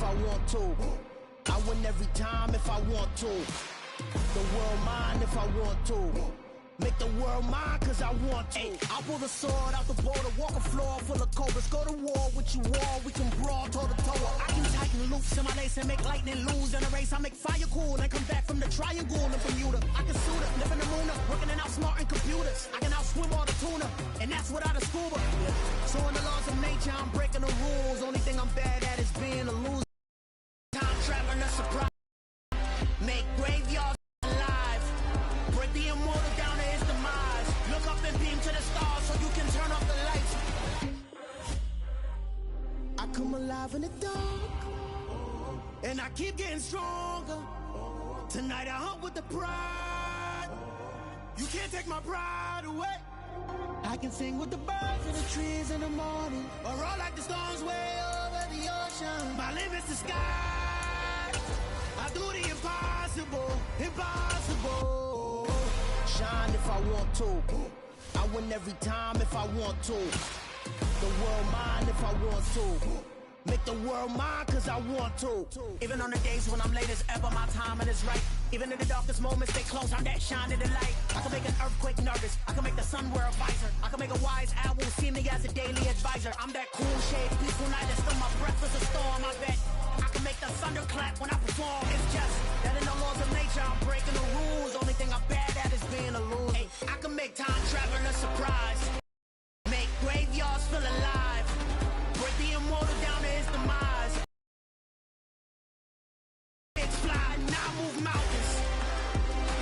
if I want to. I win every time if I want to. The world mine if I want to. Make the world mine cause I want to. I pull the sword out the border, walk a floor full of cobras. Go to war with you all, we can brawl toe to toe. I can tighten loops in my lace and make lightning lose in a race. I make fire cool and come back from the triangle in Bermuda. I can suit it, live in the moon, working and outsmarting computers. I can outswim all the tuna, and that's without a scuba. So in the laws of nature, I'm breaking the rules. Only thing I'm bad at is being a loser. Time traveling a surprise. Make graveyards alive. Break the immortal down to his demise. Look up and beam to the stars so you can turn off the lights. I come alive in the dark, and I keep getting stronger. Tonight I hunt with the pride. You can't take my pride away. I can sing with the birds and the trees in the morning, or roll like the storms way over the ocean. My limit's the sky. I do the impossible, impossible. Shine if I want to. I win every time if I want to. The world mine if I want to. Make the world mine cause I want to. Even on the days when I'm late as ever, my timing is right. Even in the darkest moments, stay close, I'm that shining the light. I can make an earthquake nervous, I can make the sun wear a visor. I can make a wise owl see me as a daily advisor. I'm that cool shade, peaceful night, and still my breath is a storm, I bet. I can make the thunder clap when I perform. It's just that in the laws of nature, I'm breaking the rules. Only thing I'm bad at is being a loser. Hey, I can make time travel a surprise. Make graveyards feel alive. Break the immortal down to his demise. It's fly and I move mountains.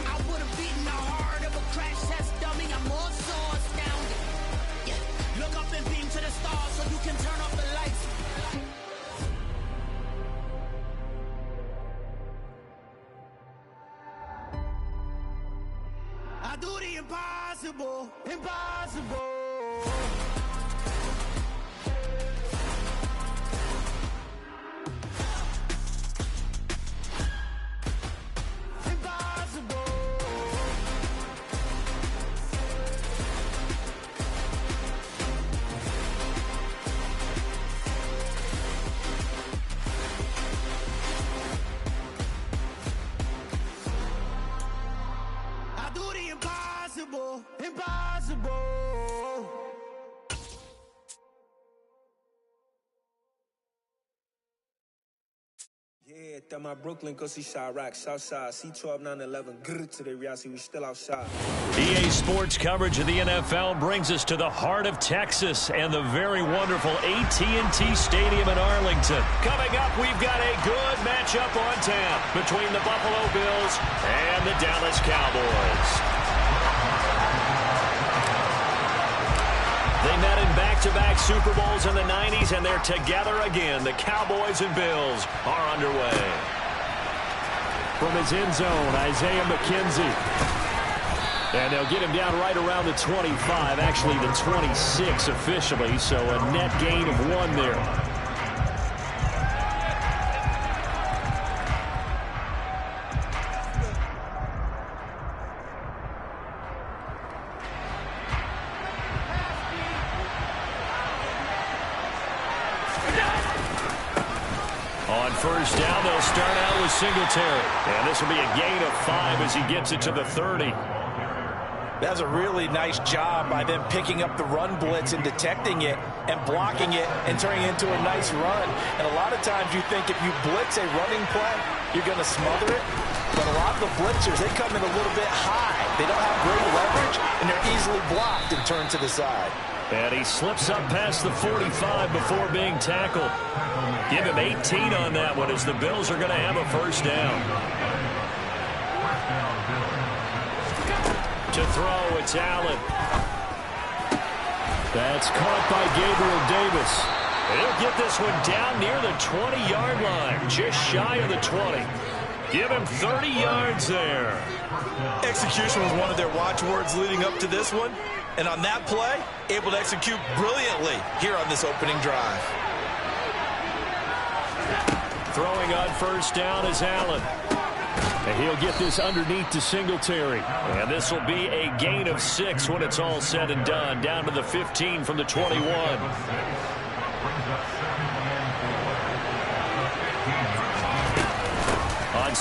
I would have beaten the heart of a crash test dummy. I'm more so astounded. Yeah. Look up and beam to the stars so you can turn off the lights. I do the impossible, impossible. Impossible. Yeah, that my Brooklyn, go see Chirac, Southside, C12, 911, grr to the reality, we still outside. EA Sports coverage of the NFL brings us to the heart of Texas and the very wonderful AT&T Stadium in Arlington. Coming up, we've got a good matchup on tap between the Buffalo Bills and the Dallas Cowboys. They met in back-to-back Super Bowls in the 90s, and they're together again. The Cowboys and Bills are underway. From his end zone, Isaiah McKenzie. And they'll get him down right around the 25, actually the 26 officially, so a net gain of 1 there. First down, they'll start out with Singletary. And this will be a gain of 5 as he gets it to the 30. That's a really nice job by them picking up the run blitz and detecting it and blocking it and turning it into a nice run. And a lot of times you think if you blitz a running play, you're going to smother it. But a lot of the blitzers, they come in a little bit high. They don't have great leverage, and they're easily blocked and turned to the side. And he slips up past the 45 before being tackled. Give him 18 on that one as the Bills are going to have a first down. To throw, it's Allen. That's caught by Gabriel Davis. He'll get this one down near the 20-yard line, just shy of the 20. Give him 30 yards there. Execution was one of their watchwords leading up to this one. And on that play, able to execute brilliantly here on this opening drive. Throwing on first down is Allen. And he'll get this underneath to Singletary. And this will be a gain of 6 when it's all said and done. Down to the 15 from the 21.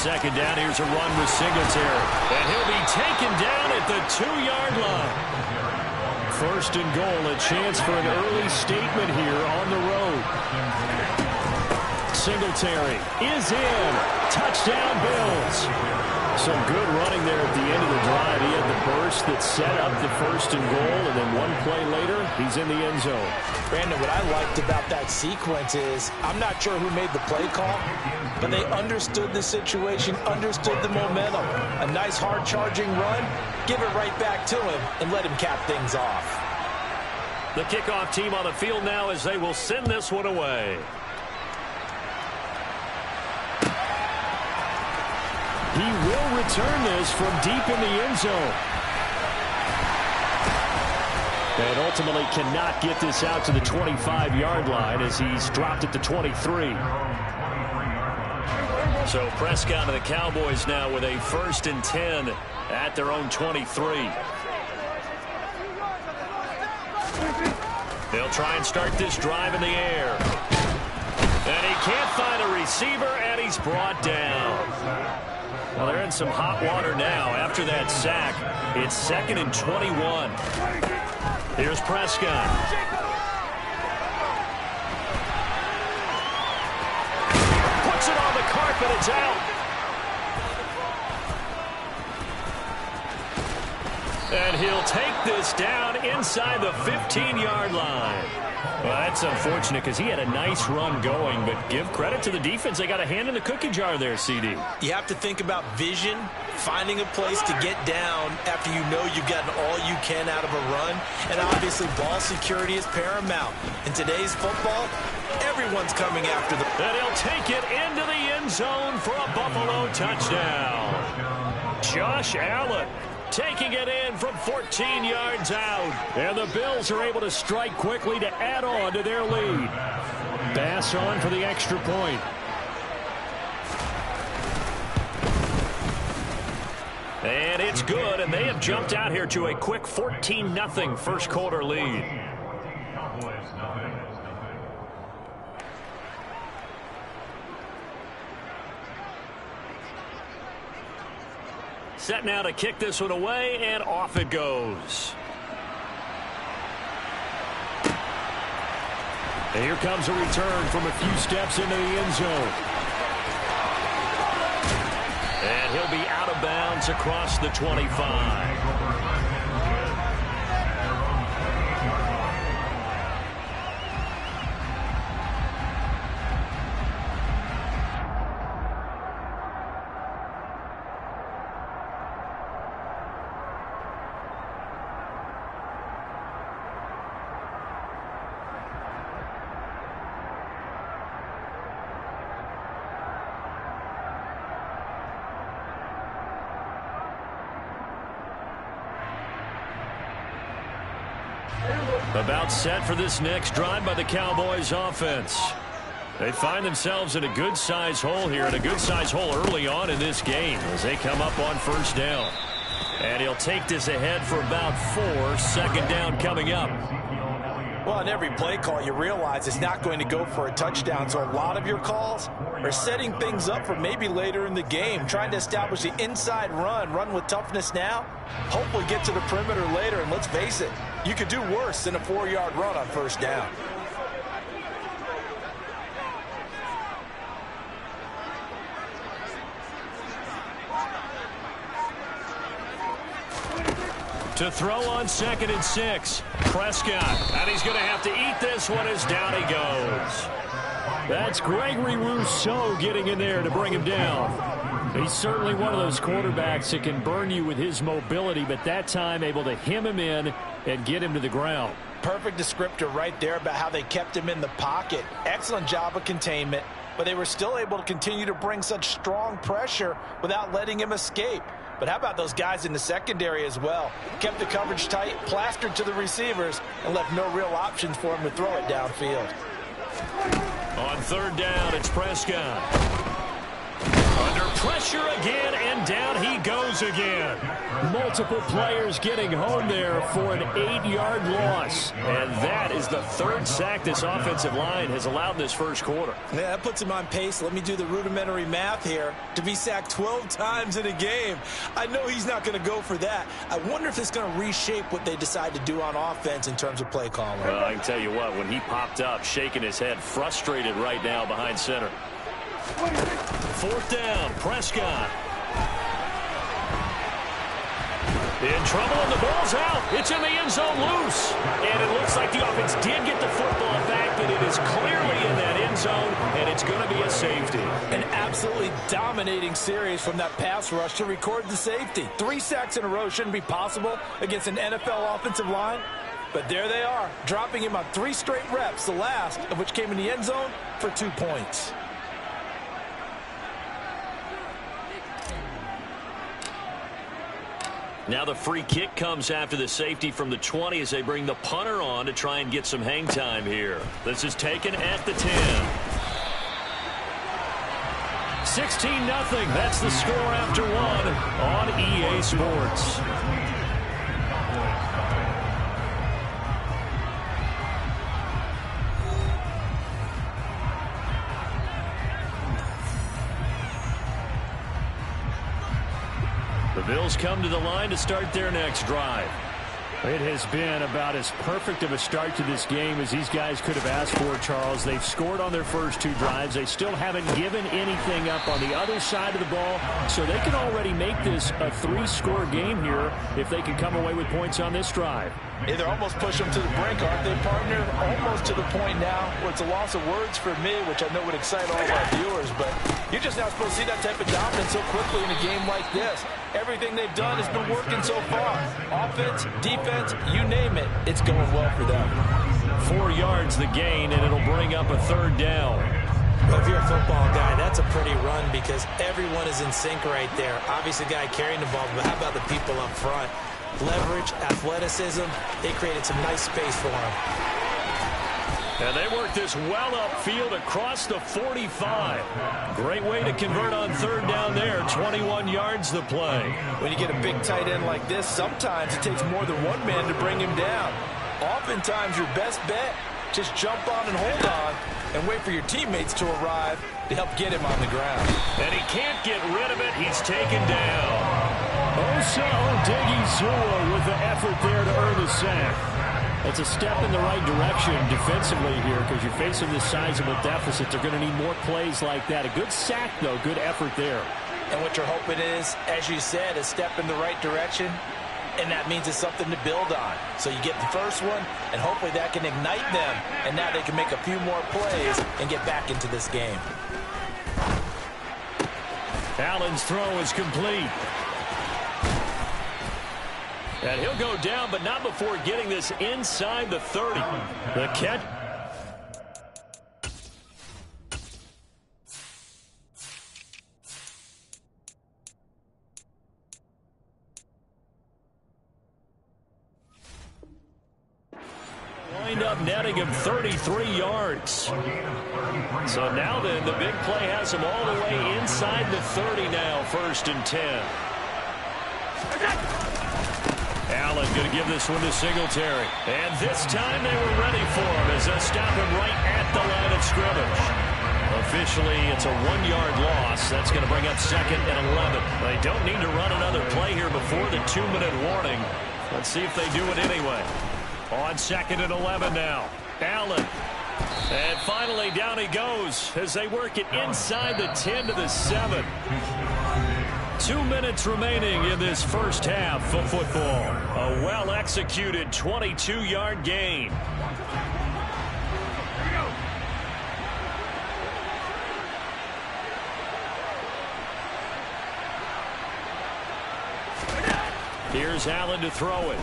second down. Here's a run with Singletary. And he'll be taken down at the 2-yard line. First and goal, a chance for an early statement here on the road. Singletary is in. Touchdown, Bills. Some good running there at the end of the drive. He had the burst that set up the first and goal, and then one play later, he's in the end zone. Brandon, what I liked about that sequence is I'm not sure who made the play call, but they understood the situation, understood the momentum. A nice hard-charging run, give it right back to him, and let him cap things off. The kickoff team on the field now as they will send this one away. He will return this from deep in the end zone. And ultimately cannot get this out to the 25-yard line as he's dropped it to 23. So Prescott and the Cowboys now with a 1st and 10 at their own 23. They'll try and start this drive in the air. And he can't find a receiver, and he's brought down. Well, they're in some hot water now after that sack. It's 2nd and 21. Here's Prescott. Puts it on the carpet. It's out. And he'll take this down inside the 15-yard line. Well, that's unfortunate because he had a nice run going, but give credit to the defense. They got a hand in the cookie jar there, CD. You have to think about vision, finding a place to get down after you know you've gotten all you can out of a run, and obviously ball security is paramount. In today's football, everyone's coming after the... And he'll take it into the end zone for a Buffalo touchdown. Josh Allen taking it in from 14 yards out. And the Bills are able to strike quickly to add on to their lead. Bass on for the extra point. And it's good, and they have jumped out here to a quick 14-0 first quarter lead. Set now to kick this one away, and off it goes. And here comes a return from a few steps into the end zone. And he'll be out of bounds across the 25. About set for this next drive by the Cowboys offense. They find themselves in a good-sized hole here, and a good-sized hole early on in this game as they come up on first down. And he'll take this ahead for about 4. Second down coming up. Well, on every play call, you realize it's not going to go for a touchdown, so a lot of your calls are setting things up for maybe later in the game, trying to establish the inside run with toughness now, hopefully get to the perimeter later, and let's face it, you could do worse than a 4-yard run on first down. To throw on 2nd and 6. Prescott. And he's going to have to eat this one as down he goes. That's Gregory Rousseau getting in there to bring him down. He's certainly one of those quarterbacks that can burn you with his mobility, but that time able to hem him in and get him to the ground. Perfect descriptor right there about how they kept him in the pocket. Excellent job of containment, but they were still able to continue to bring such strong pressure without letting him escape. But how about those guys in the secondary as well? Kept the coverage tight, plastered to the receivers, and left no real options for him to throw it downfield. On third down, it's Prescott. Under pressure again, and down he goes again. Multiple players getting home there for an 8-yard loss. And that is the third sack this offensive line has allowed in this first quarter. Yeah, that puts him on pace. Let me do the rudimentary math here. To be sacked 12 times in a game, I know he's not going to go for that. I wonder if it's going to reshape what they decide to do on offense in terms of play calling. Well, I can tell you what, when he popped up, shaking his head, frustrated right now behind center. Fourth down, Prescott. In trouble, and the ball's out. It's in the end zone loose. And it looks like the offense did get the football back, but it is clearly in that end zone, and it's going to be a safety. An absolutely dominating series from that pass rush to record the safety. 3 sacks in a row shouldn't be possible against an NFL offensive line. But there they are, dropping him on 3 straight reps, the last of which came in the end zone for 2 points. Now the free kick comes after the safety from the 20 as they bring the punter on to try and get some hang time here. This is taken at the 10. 16-0. That's the score after 1 on EA Sports. The Bills come to the line to start their next drive. It has been about as perfect of a start to this game as these guys could have asked for, Charles. They've scored on their first 2 drives. They still haven't given anything up on the other side of the ball, so they can already make this a 3-score game here if they can come away with points on this drive. Yeah, they're almost pushing them to the brink, aren't they, partner? Almost to the point now where it's a loss of words for me, which I know would excite all of our viewers, but you're just not supposed to see that type of dominance so quickly in a game like this. Everything they've done has been working so far. Offense, defense, you name it, it's going well for them. 4 yards the gain, and it'll bring up a 3rd down. Well, if you're a football guy, that's a pretty run because everyone is in sync right there. Obviously, the guy carrying the ball, but how about the people up front? Leverage, athleticism, they created some nice space for him. And they work this well upfield across the 45. Great way to convert on 3rd down there. 21 yards the play. When you get a big tight end like this, sometimes it takes more than one man to bring him down. Oftentimes, your best bet, just jump on and hold on and wait for your teammates to arrive to help get him on the ground. And he can't get rid of it. He's taken down. Osa Odigizua with the effort there to earn the sack. It's a step in the right direction defensively here because you're facing this sizable deficit. They're going to need more plays like that. A good sack, though. Good effort there. And what you're hoping is, as you said, a step in the right direction, and that means it's something to build on. So you get the first one, and hopefully that can ignite them, and now they can make a few more plays and get back into this game. Allen's throw is complete. And he'll go down, but not before getting this inside the 30. The catch. Wind up netting him 33 yards. So now then, the big play has him all the way inside the 30 now, 1st and 10. Allen going to give this one to Singletary. And this time they were ready for him as they stop him right at the line of scrimmage. Officially, it's a 1-yard loss. That's going to bring up 2nd and 11. They don't need to run another play here before the 2-minute warning. Let's see if they do it anyway. On 2nd and 11 now. Allen. And finally down he goes as they work it inside the 10 to the 7. 2 minutes remaining in this first half of football. A well-executed 22-yard gain. Here's Allen to throw it.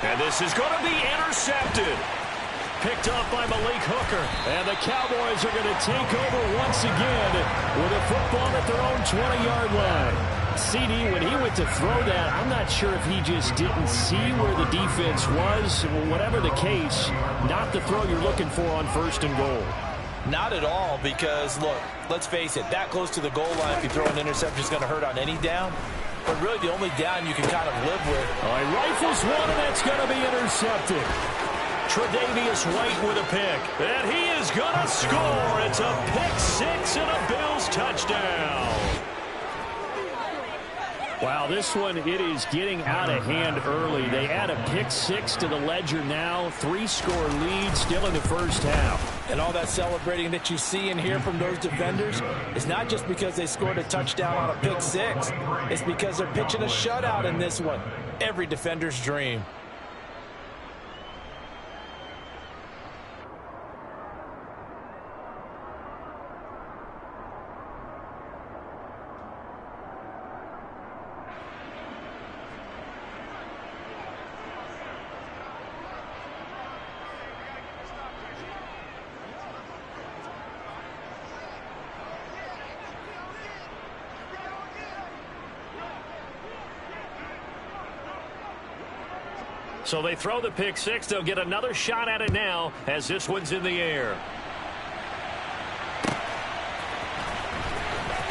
And this is going to be intercepted. Picked off by Malik Hooker. And the Cowboys are going to take over once again with a football at their own 20-yard line. CD, when he went to throw that, I'm not sure if he just didn't see where the defense was. Whatever the case, not the throw you're looking for on 1st and goal. Not at all, because, look, let's face it, that close to the goal line, if you throw an interception, is going to hurt on any down. But really, the only down you can kind of live with. All right, rifles one, and that's going to be intercepted. Tre'Davious White with a pick. And he is going to score. It's a pick six and a Bills touchdown. Wow, this one, it is getting out of hand early. They add a pick six to the ledger now. 3-score lead still in the first half. And all that celebrating that you see and hear from those defenders is not just because they scored a touchdown on a pick six. It's because they're pitching a shutout in this one. Every defender's dream. So they throw the pick six. They'll get another shot at it now as this one's in the air.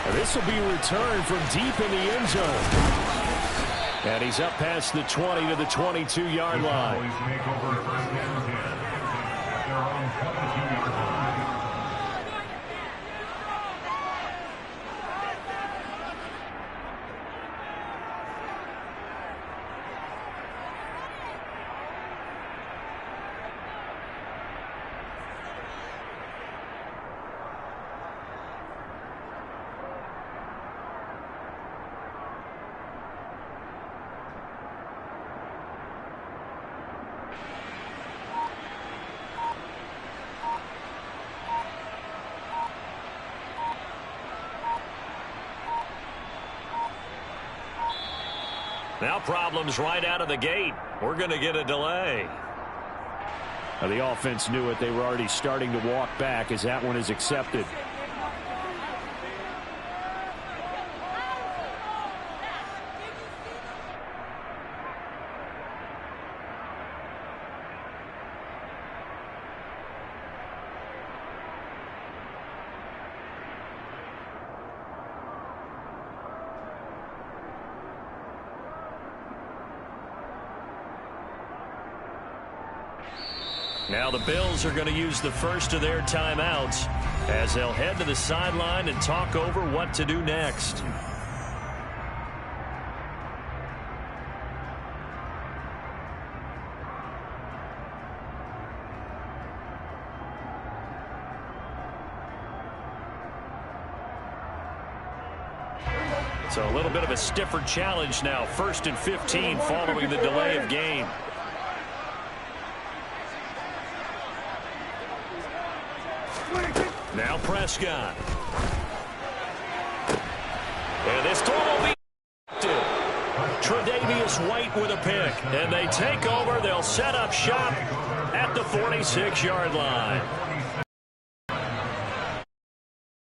And this will be returned from deep in the end zone. And he's up past the 20 to the 22-yard line. Now problems right out of the gate. We're going to get a delay. Now the offense knew it. They were already starting to walk back as that one is accepted. Now the Bills are going to use the first of their timeouts as they'll head to the sideline and talk over what to do next. So a little bit of a stiffer challenge now. 1st and 15 following the delay of game. Now Prescott. And this throw will be Tre'Davious White with a pick. And they take over. They'll set up shop at the 46-yard line.